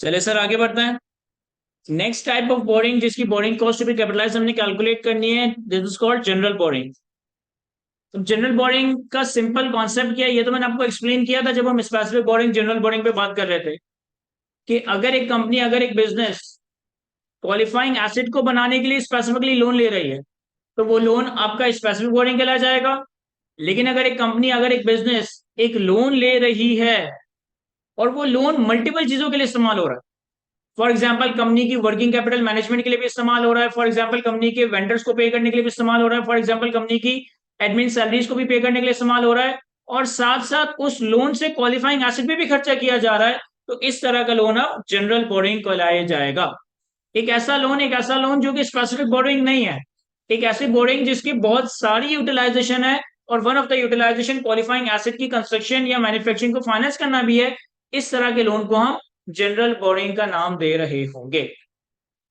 चले सर आगे बढ़ते हैं। नेक्स्ट टाइप ऑफ बोरिंग जिसकी बोरिंग कॉस्ट भी कैपिटलाइज हमने कैलकुलेट करनी है, this is called general boring. तो जनरल बोरिंग का सिंपल कॉन्सेप्ट क्या है, ये तो मैंने आपको एक्सप्लेन किया था जब हम स्पेसिफिक बोरिंग जनरल बोरिंग पे बात कर रहे थे कि अगर एक कंपनी, अगर एक बिजनेस क्वालिफाइंग एसिड को बनाने के लिए स्पेसिफिकली लोन ले रही है तो वो लोन आपका स्पेसिफिक बोरिंग कहलाया जाएगा। लेकिन अगर एक कंपनी, अगर एक बिजनेस एक लोन ले रही है और वो लोन मल्टीपल चीजों के लिए इस्तेमाल हो रहा है, फॉर एग्जाम्पल कंपनी की वर्किंग कैपिटल मैनेजमेंट के लिए भी इस्तेमाल हो रहा है, फॉर एग्जाम्पल कंपनी के वेंडर्स को पे करने के लिए भी इस्तेमाल हो रहा है, फॉर एग्जाम्पल कंपनी की एडमिन सैलरीज को भी पे करने के लिए इस्तेमाल हो रहा है, और साथ साथ उस लोन से क्वालिफाइंग एसेट पे भी खर्चा किया जा रहा है, तो इस तरह का लोन अब जनरल बोरिंग कहलाया जाएगा। एक ऐसा लोन जो कि स्पेसिफिक बोरिंग नहीं है, एक ऐसी बोरिंग जिसकी बहुत सारी यूटिलाइजेशन है और one of the utilisation qualifying asset की कंस्ट्रक्शन या मैन्युफैक्चरिंग को फाइनेंस करना भी है, इस तरह के लोन को हम जनरल बोरिंग का नाम दे रहे होंगे।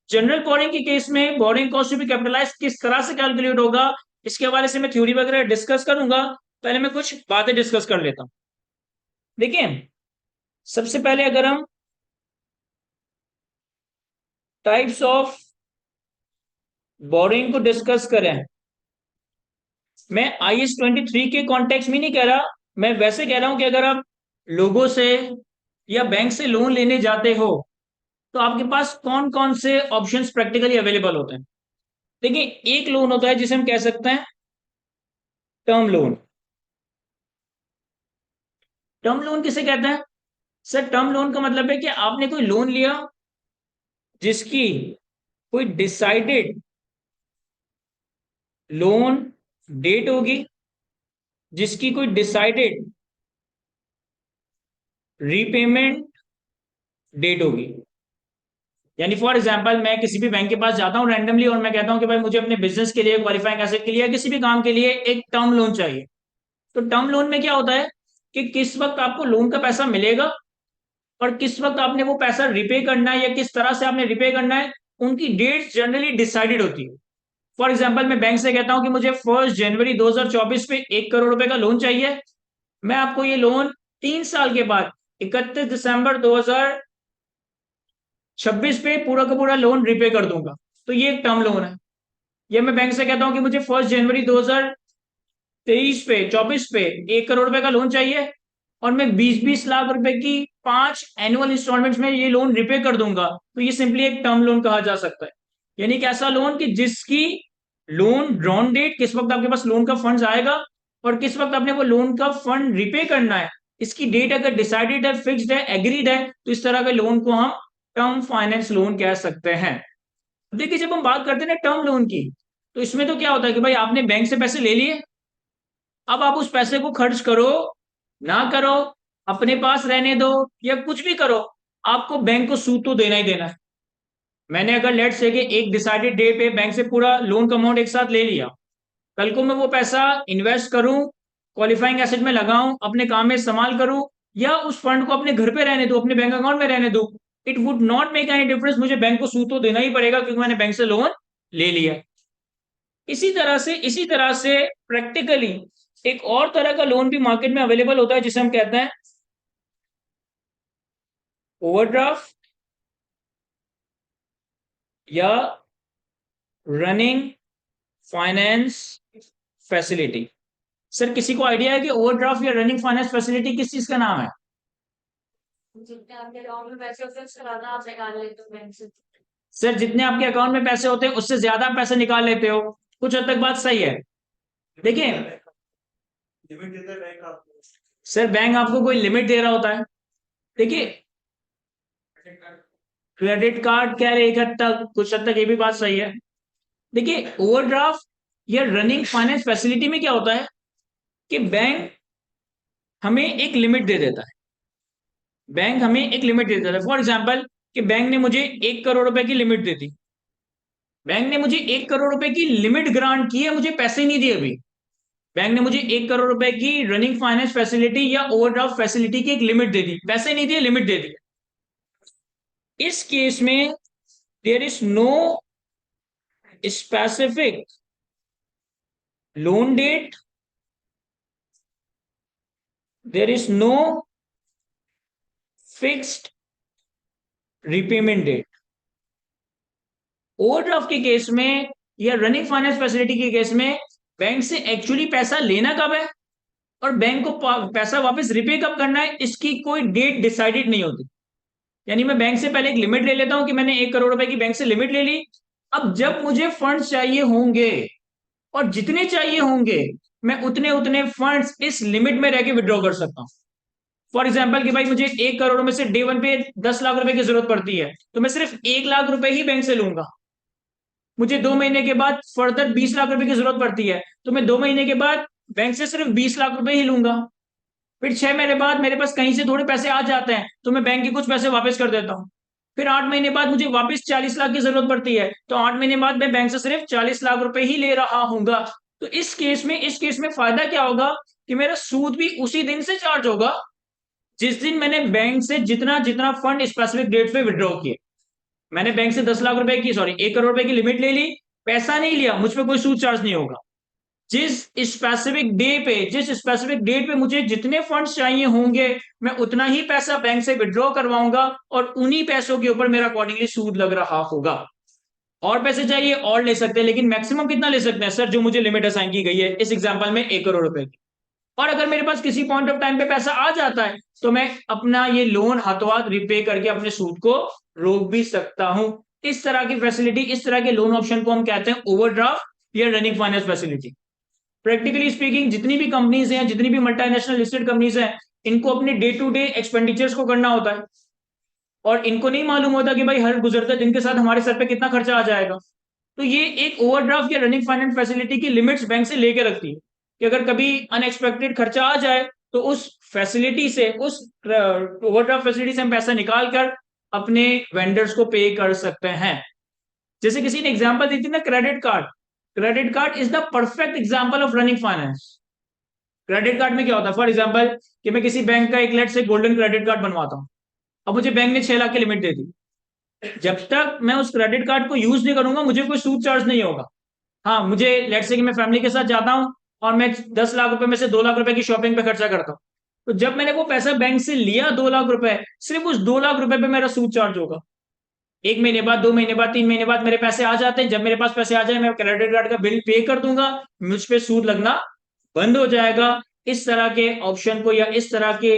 जनरल बोरिंग के केस में बोरिंग कॉस्ट भी कैपिटलाइज किस तरह से कैलकुलेट होगा, इसके हवाले से मैं थ्योरी वगैरह डिस्कस करूंगा। पहले मैं कुछ बातें डिस्कस कर लेता हूं। देखिए, सबसे पहले अगर हम टाइप्स ऑफ बोरिंग को डिस्कस करें, मैं IS-23 के कॉन्टेक्स्ट में नहीं कह रहा, मैं वैसे कह रहा हूं कि अगर आप लोगों से या बैंक से लोन लेने जाते हो तो आपके पास कौन कौन से ऑप्शंस प्रैक्टिकली अवेलेबल होते हैं। देखिए, एक लोन होता है जिसे हम कह सकते हैं टर्म लोन। टर्म लोन किसे कहते हैं? सर, टर्म लोन का मतलब है कि आपने कोई लोन लिया जिसकी कोई डिसाइडेड लोन डेट होगी, जिसकी कोई डिसाइडेड रीपेमेंट डेट होगी। यानी फॉर एग्जांपल मैं किसी भी बैंक के पास जाता हूं रैंडमली और मैं कहता हूं कि भाई मुझे अपने बिजनेस के लिए, क्वालिफाइंग एसेट के लिए, किसी भी काम के लिए एक टर्म लोन चाहिए। तो टर्म लोन में क्या होता है कि किस वक्त आपको लोन का पैसा मिलेगा और किस वक्त आपने वो पैसा रिपे करना है या किस तरह से आपने रिपे करना है, उनकी डेट्स जनरली डिसाइडेड होती है। फॉर एग्जाम्पल मैं बैंक से कहता हूं कि मुझे 1 जनवरी 2024 पे 1 करोड़ रुपए का लोन चाहिए। मैं आपको ये लोन 3 साल के बाद 31 दिसंबर 2026 पे पूरा का पूरा लोन रिपे कर दूंगा। तो ये एक टर्म लोन है। या मैं बैंक से कहता हूं कि मुझे 1 जनवरी 2023 पे 24 पे 1 करोड़ रुपए का लोन चाहिए और मैं 20-20 लाख रुपए की 5 एनुअल इंस्टॉलमेंट्स में ये लोन रिपे कर दूंगा, तो ये सिंपली एक टर्म लोन कहा जा सकता है। यानी कि ऐसा लोन कि जिसकी लोन ड्रॉन डेट, किस वक्त आपके पास लोन का फंड आएगा और किस वक्त आपने वो लोन का फंड रिपे करना है, इसकी डेट अगर डिसाइडेड है, फिक्स्ड है, एग्रीड है, तो इस तरह के लोन को हम टर्म फाइनेंस लोन कह सकते हैं। देखिए, जब हम बात करते हैं ना टर्म लोन की, तो इसमें तो क्या होता है कि भाई आपने बैंक से पैसे ले लिए, अब आप उस पैसे को खर्च करो ना करो, अपने पास रहने दो या कुछ भी करो, आपको बैंक को सूद तो देना ही देना है। मैंने अगर लेट से कि एक डिसाइडेड डे पे बैंक से पूरा लोन का अमाउंट एक साथ ले लिया, कल को मैं वो पैसा इन्वेस्ट करूं, क्वालिफाइंग एसेट में लगाऊं, अपने काम में इस्तेमाल करूं, या उस फंड को अपने घर पे रहने दूं, अपने बैंक अकाउंट में रहने दूं, it would not make any difference, मुझे बैंक को सूद तो देना ही पड़ेगा क्योंकि मैंने बैंक से लोन ले लिया। इसी तरह से प्रैक्टिकली एक और तरह का लोन भी मार्केट में अवेलेबल होता है जिसे हम कहते हैं ओवरड्राफ्ट या रनिंग फाइनेंस फैसिलिटी। सर, किसी को आइडिया है कि ओवरड्राफ्ट या रनिंग फाइनेंस फैसिलिटी किस चीज का नाम है? जितने आपके अकाउंट में पैसे होते हैं उससे ज्यादा आप निकाल लेते हो बैंक से। सर, जितने आपके अकाउंट में पैसे होते हैं उससे ज्यादा आप पैसे निकाल लेते हो। कुछ हद तक बात सही है। देखिए, लिमिट देता है बैंक आपको। सर बैंक आपको कोई लिमिट दे रहा होता है। देखिए, क्रेडिट कार्ड कह रहे एक हद तक, कुछ हद तक ये भी बात सही है। देखिए, ओवरड्राफ्ट या रनिंग फाइनेंस फैसिलिटी में क्या होता है कि बैंक हमें एक लिमिट दे देता है। बैंक हमें एक लिमिट दे देता है, फॉर एग्जाम्पल कि बैंक ने मुझे 1 करोड़ रुपए की लिमिट दे दी। बैंक ने मुझे 1 करोड़ रुपए की लिमिट ग्रांट की है, मुझे पैसे नहीं दिए अभी। बैंक ने मुझे 1 करोड़ रुपए की रनिंग फाइनेंस फैसिलिटी या ओवरड्राफ्ट फैसिलिटी की एक लिमिट दे दी, पैसे नहीं दिए, लिमिट दे दी। इस केस में there is no specific loan date, there is no fixed repayment date. Overdraft के केस में या रनिंग फाइनेंस फैसिलिटी के केस में बैंक से एक्चुअली पैसा लेना कब है और बैंक को पैसा वापस रिपे कब करना है, इसकी कोई डेट डिसाइडेड नहीं होती। यानी मैं बैंक से पहले एक लिमिट ले लेता हूं कि मैंने 1 करोड़ रुपए की बैंक से लिमिट ले ली। अब जब मुझे फंड्स चाहिए होंगे और जितने चाहिए होंगे, मैं उतने उतने फंड्स इस लिमिट में रह के विड्रॉ कर सकता हूं। फॉर एग्जाम्पल कि भाई मुझे 1 करोड़ में से डे वन पे 10 लाख रुपए की जरूरत पड़ती है, तो मैं सिर्फ 1 लाख रुपए ही बैंक से लूंगा। मुझे 2 महीने के बाद फर्दर 20 लाख रुपए की जरूरत पड़ती है, तो मैं 2 महीने के बाद बैंक से सिर्फ 20 लाख रुपए ही लूंगा। फिर 6 महीने बाद मेरे पास कहीं से थोड़े पैसे आ जाते हैं, तो मैं बैंक के कुछ पैसे वापस कर देता हूँ। फिर 8 महीने बाद मुझे वापस 40 लाख की जरूरत पड़ती है, तो 8 महीने बाद मैं बैंक से सिर्फ 40 लाख रुपए ही ले रहा हूंगा। तो इस केस में फायदा क्या होगा कि मेरा सूद भी उसी दिन से चार्ज होगा जिस दिन मैंने बैंक से जितना जितना फंड स्पेसिफिक डेट पे विड्रॉ किए। मैंने बैंक से 10 लाख रुपए की, सॉरी, 1 करोड़ रुपए की लिमिट ले ली, पैसा नहीं लिया, मुझ पर कोई सूद चार्ज नहीं होगा। जिस स्पेसिफिक डेट पे मुझे जितने फंड्स चाहिए होंगे, मैं उतना ही पैसा बैंक से विड्रॉ करवाऊंगा और उन्हीं पैसों के ऊपर मेरा अकॉर्डिंगली सूद लग रहा होगा। और पैसे चाहिए और ले सकते हैं, लेकिन मैक्सिमम कितना ले सकते हैं सर? जो मुझे लिमिट असाइन की गई है इस एग्जांपल में 1 करोड़ रुपए की। और अगर मेरे पास किसी पॉइंट ऑफ टाइम पे पैसा आ जाता है, तो मैं अपना ये लोन हाथों हाथ रिपे करके अपने सूद को रोक भी सकता हूं। इस तरह की फैसिलिटी, इस तरह के लोन ऑप्शन को हम कहते हैं ओवरड्राफ्ट या running finance facility. Practically speaking, जितनी भी कंपनीज हैं, जितनी भी मल्टीनेशनल लिस्टेड कंपनीज हैं, इनको अपने डे टू डे एक्सपेंडिचर्स को करना होता है और इनको नहीं मालूम होता कि भाई हर गुजरते दिन के साथ हमारे सर पे कितना खर्चा आ जाएगा। तो ये एक ओवरड्राफ्ट या रनिंग फाइनेंस फैसिलिटी की लिमिट्स बैंक से लेके रखती है कि अगर कभी अनएक्सपेक्टेड खर्चा आ जाए, तो उस फैसिलिटी से, उस ओवरड्राफ्ट फैसिलिटी से हम पैसा निकाल कर अपने वेंडर्स को पे कर सकते हैं। जैसे किसी ने एग्जांपल दी थी ना, credit card. Credit card is the perfect example of running finance. Credit card में क्या होता है? फॉर एग्जांपल कि मैं किसी बैंक का एक लेट से गोल्डन क्रेडिट कार्ड बनवाता हूं। अब मुझे बैंक ने 6 लाख की लिमिट दे दी। जब तक मैं उस क्रेडिट कार्ड को यूज नहीं करूंगा, मुझे कोई सूद चार्ज नहीं होगा। हाँ, मुझे लेट से कि मैं फैमिली के साथ जाता हूँ और मैं 10 लाख रुपए में से 2 लाख रुपए की शॉपिंग पे खर्चा करता हूँ, तो जब मैंने वो पैसा बैंक से लिया 2 लाख रुपए, सिर्फ उस 2 लाख रुपए पे मेरा सूद चार्ज होगा। 1 महीने बाद, 2 महीने बाद, 3 महीने बाद मेरे पैसे आ जाते हैं। जब मेरे पास पैसे आ जाए, मैं क्रेडिट कार्ड का बिल पे कर दूंगा, मुझ पे सूद लगना बंद हो जाएगा। इस तरह के ऑप्शन को या इस तरह के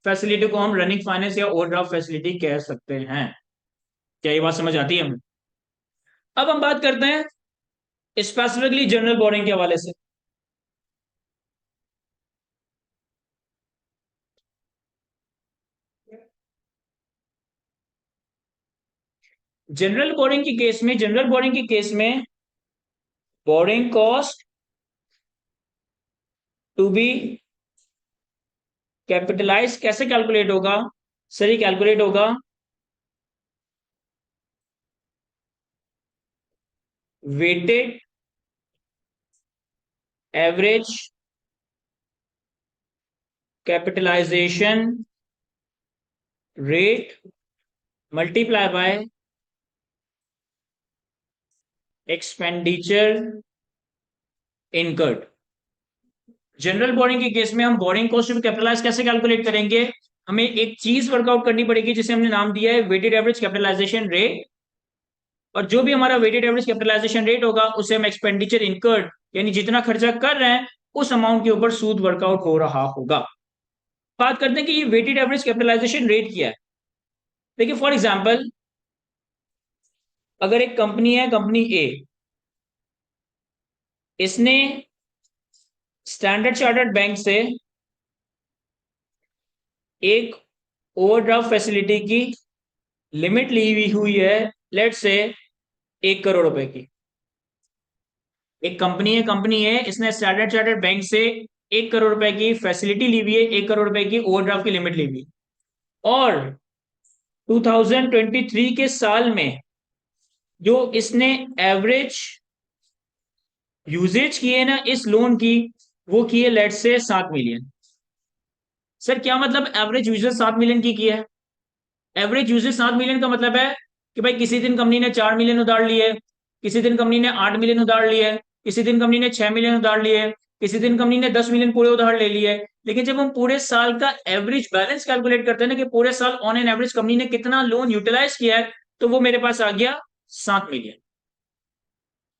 फैसिलिटी को हम रनिंग फाइनेंस या ओवरड्राफ्ट फैसिलिटी कह सकते हैं। क्या ये बात समझ आती है हमें? अब हम बात करते हैं स्पेसिफिकली जनरल बोरिंग के हवाले से। जनरल बोरिंग के केस में borrowing cost to be capitalise कैसे कैलकुलेट होगा? सही कैलकुलेट होगा weighted average capitalisation rate multiply by expenditure incurred. General borrowing के केस में हम बोरिंग कॉस्ट टू कैपिटलाइज कैसे कैलकुलेट करेंगे? हमें एक चीज वर्कआउट करनी पड़ेगी जिसे हमने नाम दिया है वेटेड एवरेज कैपिटलाइजेशन रेट। और जो भी हमारा वेटेड एवरेज कैपिटलाइजेशन रेट होगा, उसे हम एक्सपेंडिचर इनकर्ड, यानी जितना खर्चा कर रहे हैं उस अमाउंट के ऊपर सूद वर्कआउट हो रहा होगा। बात करते हैं कि ये वेटेड एवरेज कैपिटलाइजेशन रेट क्या है। देखिए, फॉर एग्जांपल, अगर एक कंपनी है, कंपनी ए, इसने स्टैंडर्ड चार्टर्ड बैंक से एक ओवरड्राफ्ट फैसिलिटी की लिमिट ली हुई है, लेट से 1 करोड़ रुपए की। एक कंपनी है, इसने स्टैंडर्ड चार्टर्ड बैंक से 1 करोड़ रुपए की फैसिलिटी ली हुई है, 1 करोड़ रुपए की ओवरड्राफ्ट की लिमिट ली हुई। और 2023 के साल में जो इसने एवरेज यूजेज की है ना इस लोन की, वो की है लेट से 7 मिलियन। सर क्या मतलब एवरेज यूजेज 7 मिलियन की है? एवरेज यूजेज 7 मिलियन का मतलब है कि भाई किसी दिन कंपनी ने 4 मिलियन उधार लिए, किसी दिन कंपनी ने 8 मिलियन उधार लिए, किसी दिन कंपनी ने 6 मिलियन उधार लिए, किसी दिन कंपनी ने 10 मिलियन पूरे उधार ले लिया है, लेकिन जब हम पूरे साल का एवरेज बैलेंस कैलकुलेट करते हैं ना कि पूरे साल ऑन एन एवरेज कंपनी ने कितना लोन यूटिलाइज किया है, तो वो मेरे पास आ गया 7 मिलियन।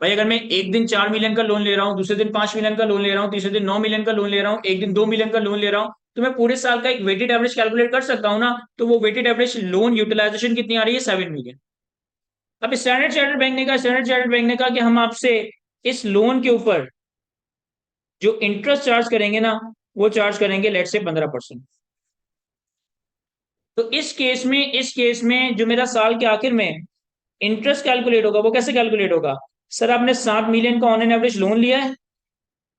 भाई अगर मैं एक दिन 4 मिलियन का लोन ले रहा हूँ, दूसरे दिन 5 मिलियन का लोन ले रहा हूँ, तीसरे दिन 9 मिलियन का लोन ले रहा हूँ, एक दिन 2 मिलियन का लोन ले रहा हूँ, तो मैं पूरे साल का एक वेटेड एवरेज कैलकुलेट कर सकता हूँ ना। तो वो वेटेड एवरेज लोन यूटिलाइजेशन कितनी आ रही है? 7 मिलियन। अब स्टैंडर्ड चार्टर्ड बैंक ने कहा कि हम आपसे इस लोन के ऊपर जो इंटरेस्ट चार्ज करेंगे ना, वो चार्ज करेंगे लेट से 15%। तो इस केस में जो मेरा साल के आखिर में इंटरेस्ट कैलकुलेट होगा, वो कैसे कैलकुलेट होगा? सर आपने 7 मिलियन का ऑन एन एवरेज लोन लिया है,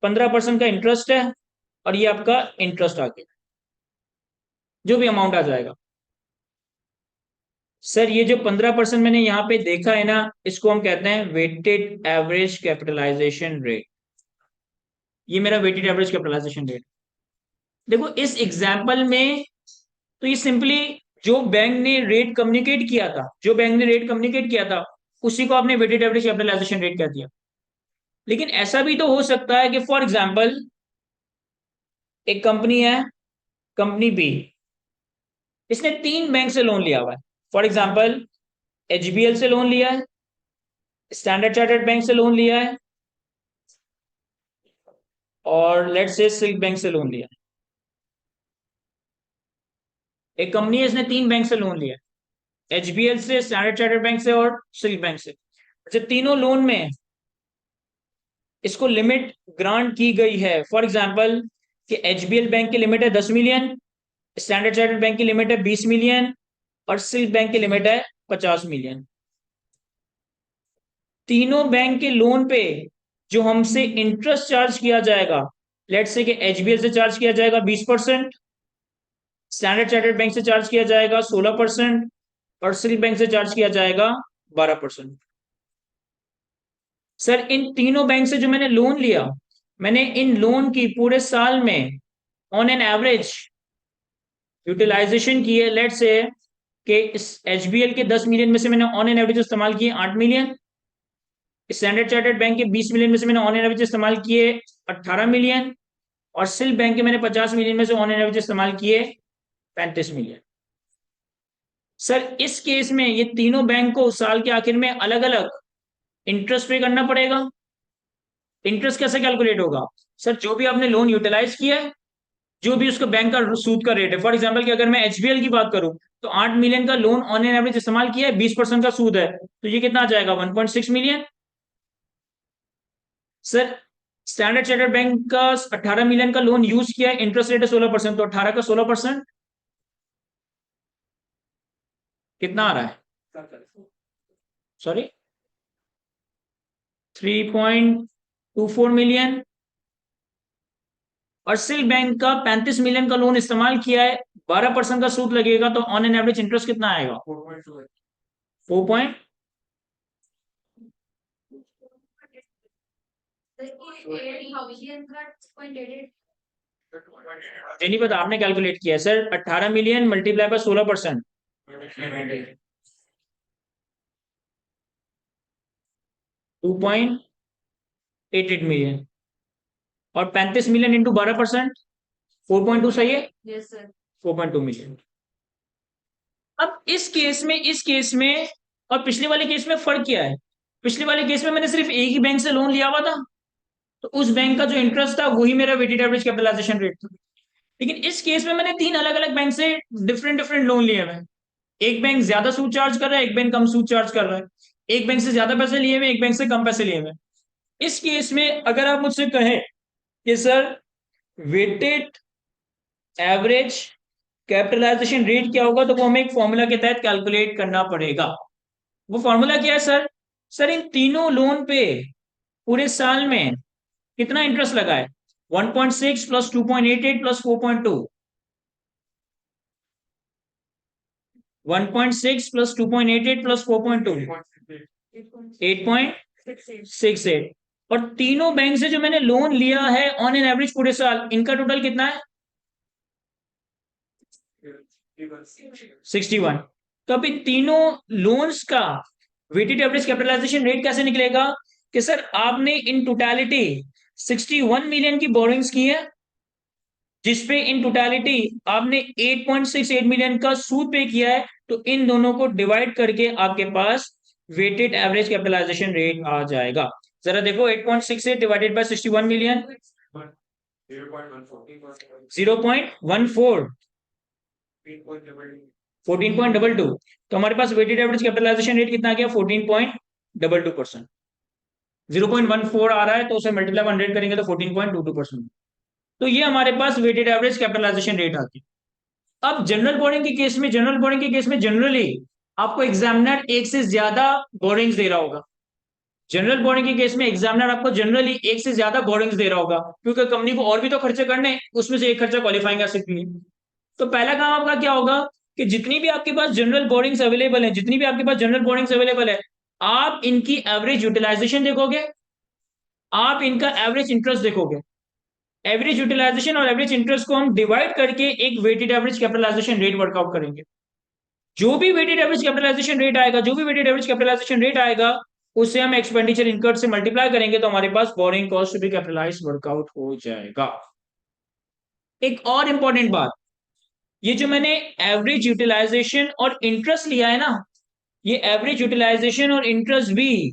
15% का इंटरेस्ट है, और ये आपका इंटरेस्ट आ गया, जो भी अमाउंट आ जाएगा। सर ये जो 15% मैंने यहाँ पे देखा है ना, इसको हम कहते हैं वेटेड एवरेज कैपिटलाइजेशन रेट। ये मेरा वेटेड एवरेज कैपिटलाइजेशन रेट। देखो इस एग्जाम्पल में तो ये सिंपली जो बैंक ने रेट कम्युनिकेट किया था, उसी को आपने वेटेड एवरेज कैपिटलाइजेशन रेट कह दिया। लेकिन ऐसा भी तो हो सकता है कि फॉर एग्जाम्पल एक कंपनी है, कंपनी बी, इसने 3 बैंक से लोन लिया हुआ है। फॉर एग्जाम्पल एचबीएल से लोन लिया है, स्टैंडर्ड चार्टर्ड बैंक से लोन लिया है, और लेट्स से सिल्क बैंक से लोन लिया है। एक कंपनी है, इसने 3 बैंक से लोन लिया है, एचबीएल से, स्टैंडर्ड चार्टर्ड बैंक से और सिल्क बैंक से। अच्छा, तीनों लोन में इसको लिमिट ग्रांट की गई है। फॉर एग्जाम्पल कि एचबीएल बैंक की लिमिट है 10 मिलियन, स्टैंडर्ड चार्टर्ड बैंक की लिमिट है 20 मिलियन, और सिल्क बैंक की लिमिट है 50 मिलियन। तीनों बैंक के लोन पे जो हमसे इंटरेस्ट चार्ज किया जाएगा, लेट्स से कि एचबीएल से चार्ज किया जाएगा 20%, स्टैंडर्ड चार्टर्ड बैंक से चार्ज किया जाएगा 16%, और सिल्क बैंक से चार्ज किया जाएगा 12%। सर इन तीनों बैंक से जो मैंने लोन लिया, मैंने इन लोन की पूरे साल में ऑन एन एवरेज यूटिलाइजेशन की है, लेट से कि इस एचबीएल के 10 मिलियन में से मैंने ऑन एन एवरेज इस्तेमाल किए 8 मिलियन, स्टैंडर्ड चार्टर्ड बैंक के 20 मिलियन में से मैंने ऑन एन एवरेज इस्तेमाल किए 18 मिलियन, और सिल्क बैंक के मैंने 50 मिलियन में से ऑन एन एवरेज इस्तेमाल किए 35 मिलियन। सर इस केस में ये तीनों बैंक को साल के आखिर में अलग अलग इंटरेस्ट पे करना पड़ेगा। इंटरेस्ट कैसे कैलकुलेट होगा? सर जो भी आपने लोन यूटिलाइज किया है, जो भी उसका बैंक का सूद का रेट है, फॉर एग्जांपल कि अगर मैं एचबीएल की बात करूं, तो 8 मिलियन का लोन ऑन एन एवरेज इस्तेमाल किया है, 20% का सूद है, तो ये कितना आ जाएगा? 1.6 million. Sir standard chartered bank का 18 मिलियन का लोन यूज किया है, इंटरेस्ट रेट है 16%, तो 18 का 16% कितना आ रहा है? Sorry, 3.24 million. और सिल्क बैंक का 35 मिलियन का लोन इस्तेमाल किया है, 12% का सूद लगेगा, तो ऑन एन एवरेज इंटरेस्ट कितना आएगा? 4 जी नहीं पता, आपने कैलकुलेट किया है sir. 18 million multiply by 16%, 2.88 million, और 35 मिलियन इंटू 12%, 4.2 सही है? Yes sir. 4.2 मिलियन। अब इस केस में और पिछले वाले केस में फर्क क्या है? पिछले वाले केस में मैंने सिर्फ एक ही बैंक से लोन लिया हुआ था, तो उस बैंक का जो इंटरेस्ट था वही मेरा वेटेड एवरेज कैपिटलाइजेशन रेट था। लेकिन इस केस में मैंने 3 अलग अलग बैंक से डिफरेंट डिफरेंट लोन लिए हुए हैं। एक बैंक ज्यादा सूद चार्ज कर रहा है, एक बैंक कम सूद चार्ज कर रहा है, एक बैंक से ज्यादा पैसे लिए हुए, एक बैंक से कम पैसे लिए हुए। इस केस में अगर आप मुझसे कहें कि sir weighted average capitalisation rate क्या होगा, तो वो हमें एक फॉर्मूला के तहत कैलकुलेट करना पड़ेगा। वो फॉर्मूला क्या है सर? सर इन तीनों लोन पे पूरे साल में कितना इंटरेस्ट लगा है? 1.6 प्लस 2.88 प्लस 4.2, 1.6 प्लस 2.88 प्लस 4.2, 8.68। और तीनों बैंक से जो मैंने लोन लिया है ऑन एन एवरेज पूरे साल, इनका टोटल कितना है? 61। तो अभी तीनों लोन्स का वेटेड एवरेज कैपिटलाइजेशन रेट कैसे निकलेगा? कि सर आपने इन टोटलिटी 61 मिलियन की बोरिंग्स की है, जिसपे इन टोटलिटी आपने 8.68 मिलियन का सूद पे किया है। तो इन दोनों को डिवाइड करके आपके पास वेटेड एवरेज कैपिटलाइजेशन रेट आ जाएगा। जरा देखो, 8.68 डिवाइडेड बाय 61 मिलियन, 0.14, 14.22। तो हमारे पास वेटेड एवरेज कैपिटलाइजेशन रेट कितना आ गया? 14.22%। 0.14 आ रहा है तो उसे मल्टीप्लाई 100 करेंगे तो 14.22%। तो ये हमारे पास वेटेड एवरेज कैपिटलाइजेशन रेट आती है। अब जनरल बोरिंग के केस में, जनरली आपको एग्जामिनर एक से ज्यादा बोरिंग्स दे रहा होगा। जनरल बोरिंग के केस में एग्जामिनर आपको जनरली एक से ज्यादा बोरिंग्स दे रहा होगा, क्योंकि कंपनी को और भी तो खर्चे करने हैं, उसमें से एक खर्चा क्वालिफाइंग एसिड भी है। तो पहला काम आपका क्या होगा कि जितनी भी आपके पास जनरल बोरिंग्स अवेलेबल है, आप इनकी एवरेज यूटिलाइजेशन देखोगे, आप इनका एवरेज इंटरेस्ट देखोगे। एवरेज यूटिलाइजेशन और एवरेज इंटरेस्ट को हम डिवाइड करके एक weighted average capitalisation rate work out करेंगे। जो भी वेटेड एवरेज कैपिटलाइजेशन रेट आएगा, उससे हम एक्सपेंडिचर इनकर्ड से मल्टीप्लाई करेंगे, तो हमारे पास बोरिंग कॉस्ट भी कैपिटलाइज वर्कआउट हो जाएगा। एक और इंपॉर्टेंट बात, ये जो मैंने एवरेज यूटिलाइजेशन और इंटरेस्ट लिया है ना, ये एवरेज यूटिलाइजेशन और इंटरेस्ट भी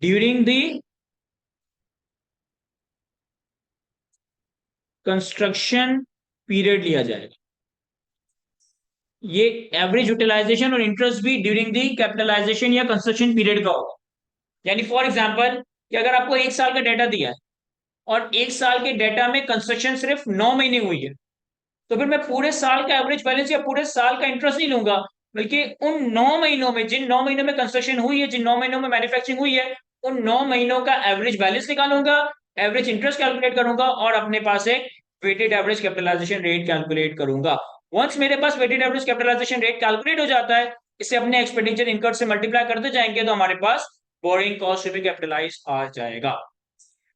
ड्यूरिंग द कंस्ट्रक्शन पीरियड लिया जाएगा। ये एवरेज यूटिलाइजेशन और इंटरेस्ट भी ड्यूरिंग दी कैपिटलाइजेशन या कंस्ट्रक्शन पीरियड का होगा। यानी फॉर एग्जांपल कि अगर आपको एक साल का डेटा दिया है और एक साल के डेटा में कंस्ट्रक्शन सिर्फ 9 महीने हुई है, तो फिर मैं पूरे साल का एवरेज बैलेंस या पूरे साल का इंटरेस्ट नहीं लूंगा, बल्कि उन 9 महीनों में, जिन 9 महीनों में कंस्ट्रक्शन हुई है, जिन 9 महीनों में मैन्युफैक्चरिंग हुई है, उन 9 महीनों का एवरेज बैलेंस निकालूंगा, एवरेज इंटरेस्ट कैलकुलेट करूंगा और अपने पास एक weighted average capitalisation rate calculate करूंगा। वंस मेरे पास weighted average capitalisation rate calculate हो जाता है, इसे अपने एक्सपेंडिचर इनकम से मल्टीप्लाई करते जाएंगे, तो हमारे पास बोरिंग कॉस्ट भी कैपिटलाइज आ जाएगा।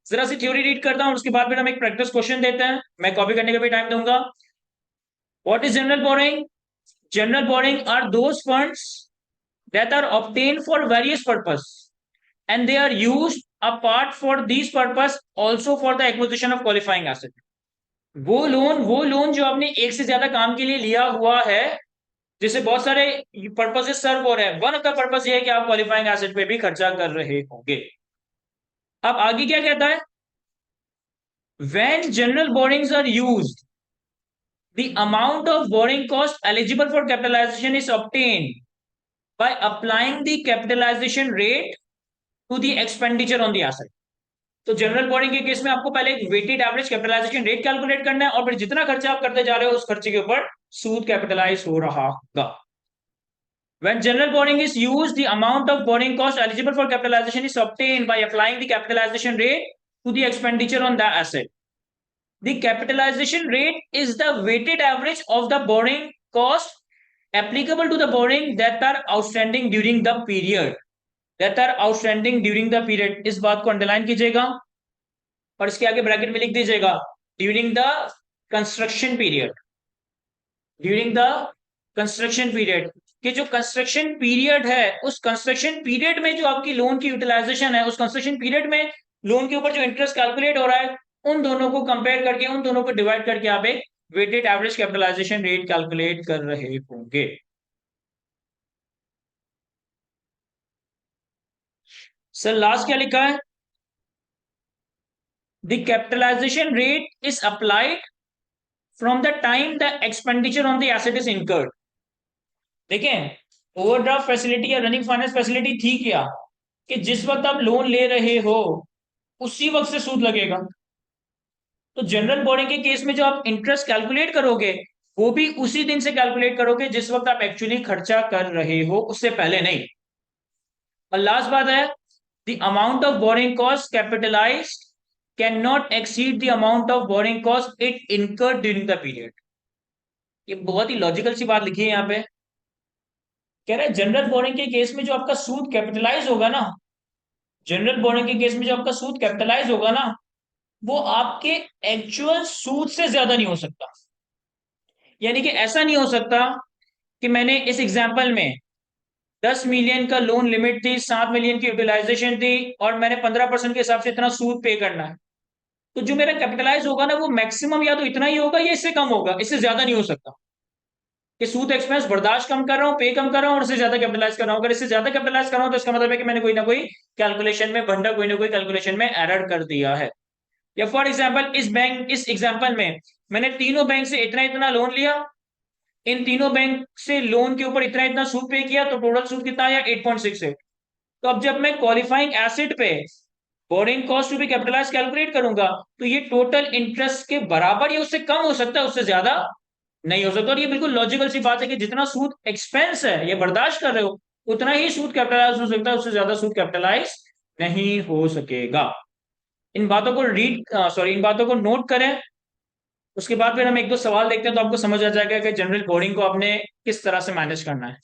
जरा सी थ्योरी रीड करता हूं, उसके बाद फिर हम एक प्रैक्टिस क्वेश्चन देते हैं, मैं कॉपी करने का भी टाइम दूंगा। What is general borrowing? General borrowing are those funds that are obtained for various purpose and they are used apart for these purpose also for the acquisition of qualifying asset। वो loan जो आपने एक से ज्यादा काम के लिए लिया हुआ है, जिससे बहुत सारे पर्पसेस सर्व हो रहे हैं, वन ऑफ द पर्पस ये है कि आप क्वालिफाइंग एसेट पे भी खर्चा कर रहे होंगे। अब आगे क्या कहता है? When general borrowings are used, the amount of borrowing cost eligible for capitalization is obtained by applying the capitalization rate to the expenditure on the asset। तो जनरल बोरिंग के केस में आपको पहले एक weighted average capitalisation rate calculate करना है, और फिर जितना खर्चा आप करते जा रहे हो उस खर्चे के ऊपर सूद कैपिटलाइज हो रहा होगा। When general borrowing is used, the amount of borrowing cost eligible for capitalization is obtained by applying the capitalization rate to the expenditure on the asset। The capitalization rate is the weighted average of the borrowing cost applicable to the borrowing that are outstanding during the period। इस बात को underline कीजिएगा और इसके आगे bracket में लिख दीजिएगा ड्यूरिंग द कंस्ट्रक्शन पीरियड। कि जो कंस्ट्रक्शन पीरियड है, उस कंस्ट्रक्शन पीरियड में जो आपकी लोन की यूटिलाइजेशन है, उस कंस्ट्रक्शन पीरियड में लोन के ऊपर जो इंटरेस्ट कैलकुलेट हो रहा है, उन दोनों को कंपेयर करके, उन दोनों को डिवाइड करके आप एक weighted average capitalisation rate calculate कर रहे होंगे। सर लास्ट क्या लिखा है? The capitalisation rate is applied from the time the expenditure on the asset is incurred. देखें, ओवरड्राफ्ट फैसिलिटी या रनिंग फाइनेंस फैसिलिटी थी क्या कि जिस वक्त आप लोन ले रहे हो उसी वक्त से सूद लगेगा। तो जनरल बोरिंग के केस में जो आप इंटरेस्ट कैलकुलेट करोगे, वो भी उसी दिन से कैलकुलेट करोगे जिस वक्त आप एक्चुअली खर्चा कर रहे हो, उससे पहले नहीं। और लास्ट बात है, the amount of borrowing cost capitalised can not exceed the amount of borrowing cost it incurred during the period. ये बहुत ही लॉजिकल सी बात लिखी है यहाँ पे। कह रहा है जनरल बोरिंग के केस में जो आपका सूद कैपिटलाइज होगा ना, वो आपके एक्चुअल सूद से ज्यादा नहीं हो सकता। यानी कि ऐसा नहीं हो सकता कि मैंने इस एग्जांपल में 10 मिलियन का लोन लिमिट थी, 7 मिलियन की यूटिलाइजेशन थी, और मैंने 15% के हिसाब से इतना सूद पे करना है, तो जो मेरा कैपिटलाइज होगा ना वो मैक्सिमम या तो इतना ही होगा या इससे कम होगा, इससे ज्यादा नहीं हो सकता। कि सूद एक्सपेंस बर्दाश्त कम कर रहा हूँ, पे कम कर रहा हूँ, और इससे ज्यादा कैपिटलाइज कर रहा हूँ। अगर इससे ज्यादा कैपिटलाइज कर रहा हूँ तो इसका मतलब है कि मैंने कोई ना कोई कैलकुलेशन में बंदा कोई ना कोई कैलकुलेशन में एरर कर दिया है। या फॉर एग्जाम्पल इस एग्जाम्पल में मैंने तीनों बैंक से इतना इतना लोन लिया, इन तीनों बैंक से लोन के ऊपर इतना इतना सूद पे किया, तो टोटल सूद कितना आया 8.68। तो अब जब मैं क्वालिफाइंग एसेट पे borrowing cost to be capitalise calculate करूंगा, तो ये टोटल इंटरेस्ट के बराबर या उससे कम हो सकता है, उससे ज्यादा नहीं हो सकता। और ये बिल्कुल लॉजिकल सी बात है कि जितना सूद एक्सपेंस है ये बर्दाश्त कर रहे हो, उतना ही सूद कैपिटलाइज हो सकता है, उससे ज्यादा सूद कैपिटलाइज नहीं हो सकेगा। इन बातों को इन बातों को नोट करें। उसके बाद फिर हम एक दो सवाल देखते हैं, तो आपको समझ आ जाएगा कि जनरल बोरिंग को आपने किस तरह से मैनेज करना है।